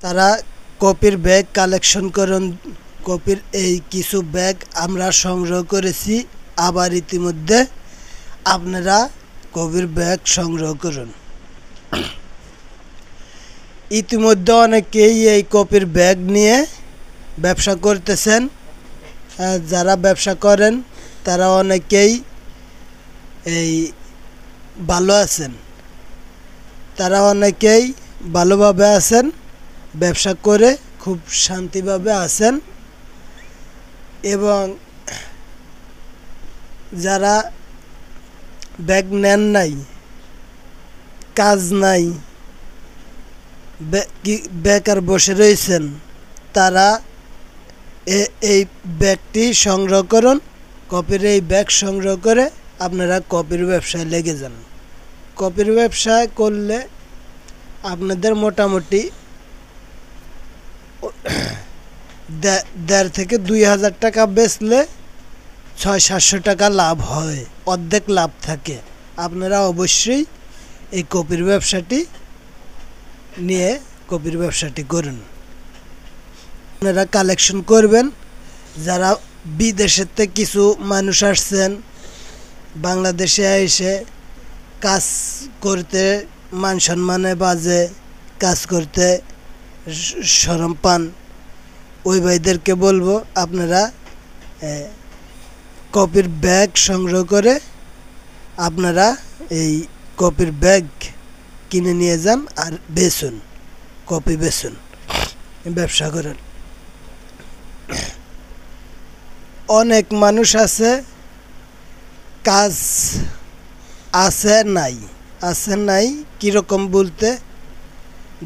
তারা কপির bag collection করুন। কপির এই কিছু ব্যাগ আমরা সংগ্রহ করেছি, আবার ইতিমধ্যে আপনারা কপির ব্যাগ সংগ্রহ করুন। ইতিমধ্যে অনেকেই এই কপির ব্যাগ নিয়ে ব্যবসা করতেছেন। যারা ব্যবসা করেন তারা অনেকেই এই ভালো আছেন, তারা অনেকেই ভালোভাবে আছেন, ব্যবসা করে খুব শান্তিভাবে আছেন। এবং যারা ব্যাগ নেন নাই, কাজ নাই, বেকার বসে রয়েছেন, তারা এই ব্যাগটি সংগ্রহ করুন। কপির এই ব্যাগ সংগ্রহ করে আপনারা কপির ব্যবসায় লেগে যান। কপির ব্যবসায় করলে আপনাদের মোটামুটি ১,৫০০ থেকে ২,০০০ টাকা বেচলে ৬০০-৭০০ টাকা লাভ হয়, অর্ধেক লাভ থাকে। আপনারা অবশ্যই এই কপির ব্যবসাটি নিয়ে কপির ব্যবসাটি করুন। আপনারা কালেকশন করবেন। যারা বিদেশের থেকে কিছু মানুষ আসছেন, বাংলাদেশে এসে কাজ করতে মান সম্মানে বাজে, কাজ করতে শরম পান, ওই ভাইদেরকে বলবো আপনারা কপির ব্যাগ সংগ্রহ করে আপনারা এই কপির ব্যাগ কিনে নিয়ে যান আর বেচুন, কপি বেচুন, ব্যবসা করেন। অনেক মানুষ আছে, কাজ আছে নাই কীরকম বলতে,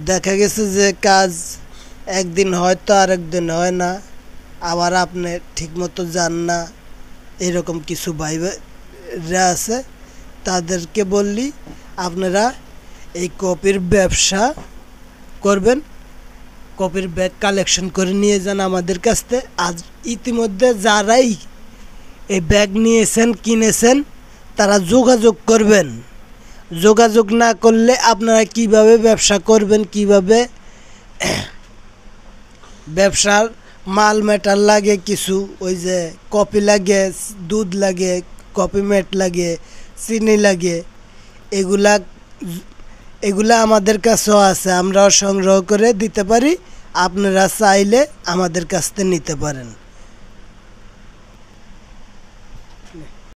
দেখা গেছে যে কাজ একদিন হয় তো আরেকদিন হয় না, আবার আপনি ঠিকমতো যান না, এরকম কিছু ভাইরা আছে। তাদেরকে বললি আপনারা এই কপির ব্যবসা করবেন, কপির ব্যাগ কালেকশন করে নিয়ে যান আমাদের কাছ থেকে। আজ ইতিমধ্যে যারাই এই ব্যাগ নিয়েছেন, কিনেছেন, তারা যোগাযোগ করবেন। যোগাযোগ না করলে আপনারা কিভাবে ব্যবসা করবেন, কিভাবে ব্যবসার মাল মেটার লাগে, কিছু ওই যে কপি লাগে, দুধ লাগে, কপি মেট লাগে, চিনি লাগে, এগুলা আমাদের কাছেও আছে, আমরাও সংগ্রহ করে দিতে পারি। আপনারা চাইলে আমাদের কাছ থেকে নিতে পারেন।